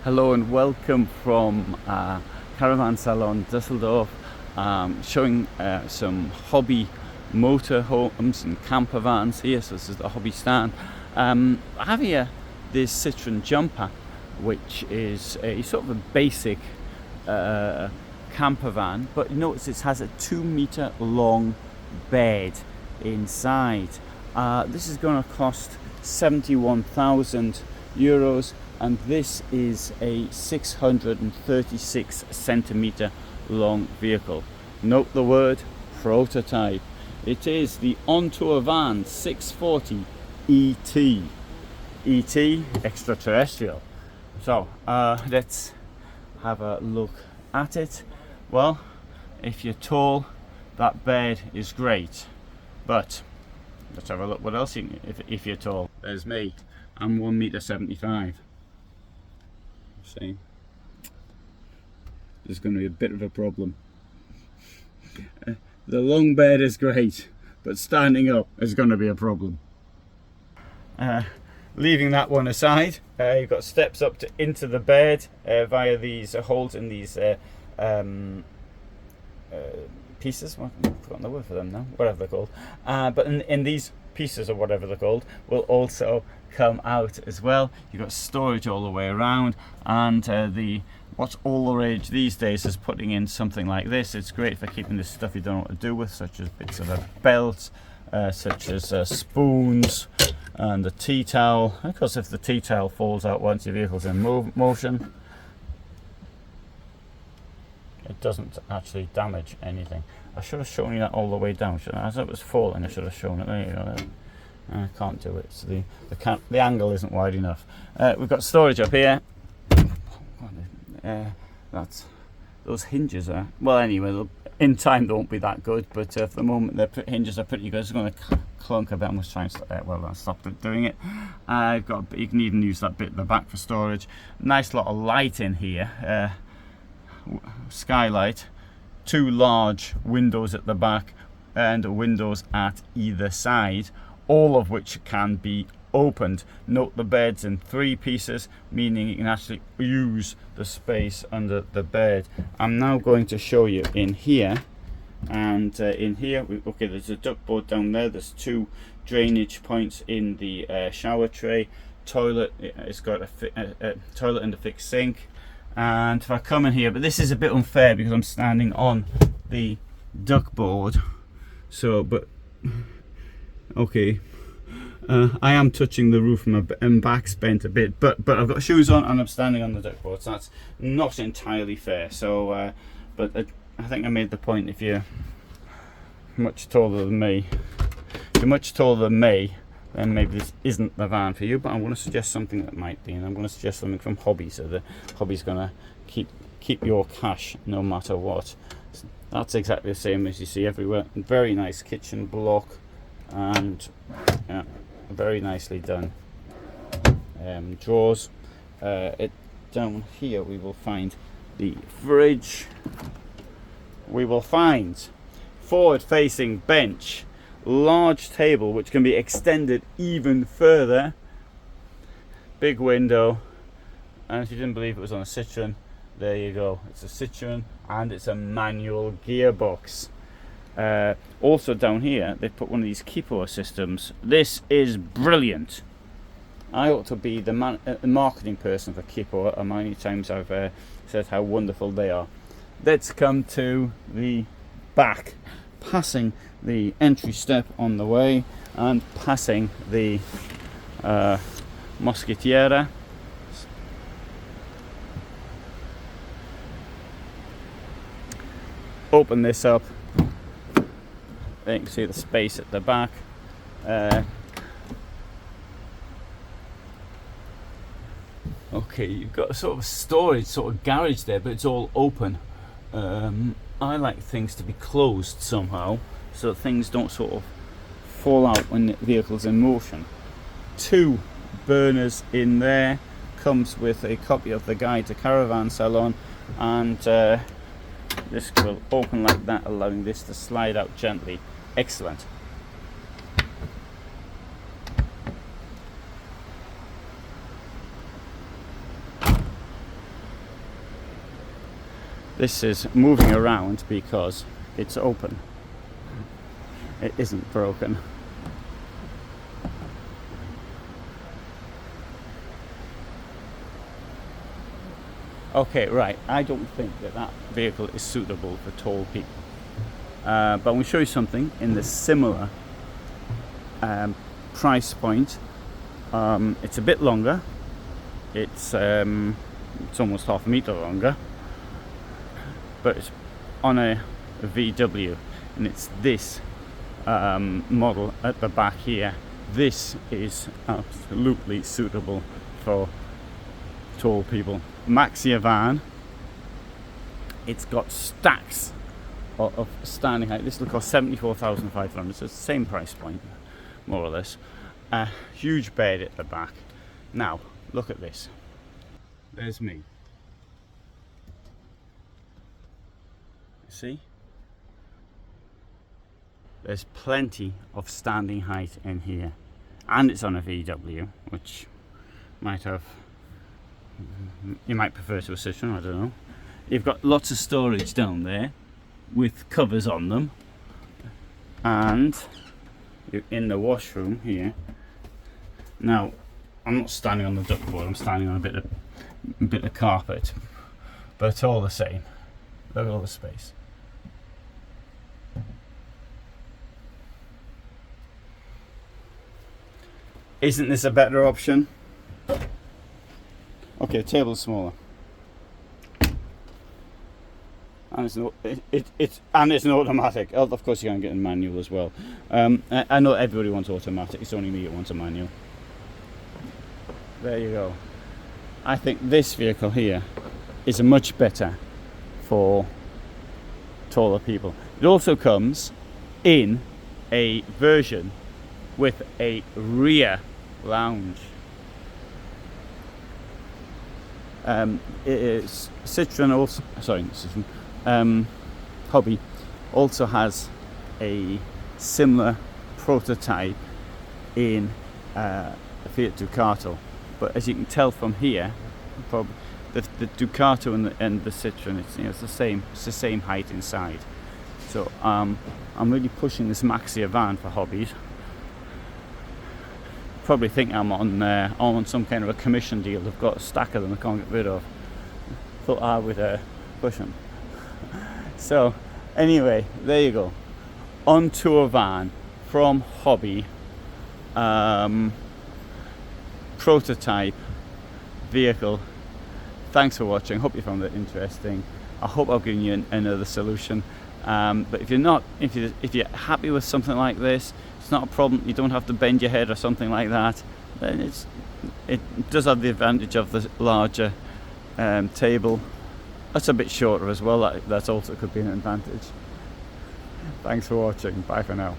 Hello and welcome from Caravan Salon Düsseldorf, showing some hobby motorhomes and campervans here. So this is the hobby stand. I have here this Citroen Jumper, which is a sort of a basic campervan, but you notice it has a 2-meter long bed inside. This is going to cost 71,000 euros, and this is a 636 centimeter long vehicle. Note the word prototype. It is the On-Tour Van 640 ET. ET, extraterrestrial. So let's have a look at it. Well, if you're tall, that bed is great, but let's have a look what else you can, if you're tall. There's me. I'm 1.75 m. See, there's going to be a bit of a problem. The long bed is great, but standing up is going to be a problem. Leaving that one aside, you've got steps up into the bed via these holes in these pieces. Well, I've forgotten the word for them now, whatever they're called. But in these pieces, or whatever they're called, will also come out as well. You've got storage all the way around, and what's all the rage these days is putting in something like this. It's great for keeping this stuff you don't know what to do with, such as bits of a belt, such as spoons and a tea towel. Of course, if the tea towel falls out once your vehicle's in motion, it doesn't actually damage anything. I should have shown you that all the way down. As it was falling, I should have shown it. There you go. I can't do it. So the angle isn't wide enough. We've got storage up here. Those hinges are, well, anyway, in time they won't be that good, but for the moment the hinges are pretty good. It's going to clunk a bit. I'm just trying to I stopped doing it. You can even use that bit at the back for storage. Nice lot of light in here. Skylight, 2 large windows at the back and windows at either side, all of which can be opened. Note the bed's in 3 pieces, meaning you can actually use the space under the bed. I'm now going to show you in here, and in here, okay, there's a ductboard down there. There's 2 drainage points in the shower tray. Toilet, it's got a toilet and a fixed sink. And if I come in here, but this is a bit unfair because I'm standing on the ductboard. So, but okay, I am touching the roof, and my back's bent a bit. But I've got shoes on and I'm standing on the ductboard, so that's not entirely fair. So, but I think I made the point. If you're much taller than me, then maybe this isn't the van for you, but I want to suggest something that might be, and I'm going to suggest something from Hobby, so the Hobby's going to keep your cash no matter what. That's exactly the same as you see everywhere. Very nice kitchen block, and very nicely done. Drawers. Down here we will find the fridge. We will find forward-facing bench, large table which can be extended even further, big window, and if you didn't believe it was on a Citroen, there you go. It's a Citroen and it's a manual gearbox. Also down here they put one of these Kipo systems. This is brilliant. I ought to be the marketing person for Kipo. How many times I've said how wonderful they are. Let's come to the back, passing the entry step on the way and passing the Moschettiera. Open this up, then you can see the space at the back. Okay, you've got a sort of storage, sort of garage there, but it's all open. I like things to be closed somehow, so that things don't sort of fall out when the vehicle's in motion. 2 burners in there, comes with a copy of the guide to Caravan Salon, and this will open like that, allowing this to slide out gently. Excellent. This is moving around because it's open. It isn't broken. Okay, right, I don't think that vehicle is suitable for tall people. But I'm going to show you something in the similar price point. It's a bit longer. It's almost half a meter longer, but it's on a VW, and it's this model at the back here. This is absolutely suitable for tall people. Maxia van. It's got stacks of standing height. This will cost 74,500, so it's the same price point, more or less. A huge bed at the back. Now, look at this. There's me. See? There's plenty of standing height in here. And it's on a VW, which you might prefer to a Citroen, I don't know. You've got lots of storage down there with covers on them, and you're in the washroom here. Now, I'm not standing on the duckboard, I'm standing on a bit of carpet, but all the same, look at all the space. Isn't this a better option? Okay, the table's smaller, and it's an automatic. Oh, of course, you can get a manual as well. I know everybody wants automatic. It's only me that wants a manual. There you go. I think this vehicle here is much better for taller people. It also comes in a version with a rear lounge. Citroen also, Hobby also has a similar prototype in a Fiat Ducato, but as you can tell from here, probably the Ducato and the Citroen, it's the same height inside. So I'm really pushing this Maxia van for hobbies. Probably think I'm on some kind of a commission deal. They've got a stack of them I can't get rid of. Thought I would push them. So anyway, there you go. On to a van from Hobby, prototype vehicle. Thanks for watching. Hope you found it interesting. I hope I've given you another solution. But if you're happy with something like this, it's not a problem. You don't have to bend your head or something like that. Then it does have the advantage of the larger table. That's a bit shorter as well. That also could be an advantage. Thanks for watching. Bye for now.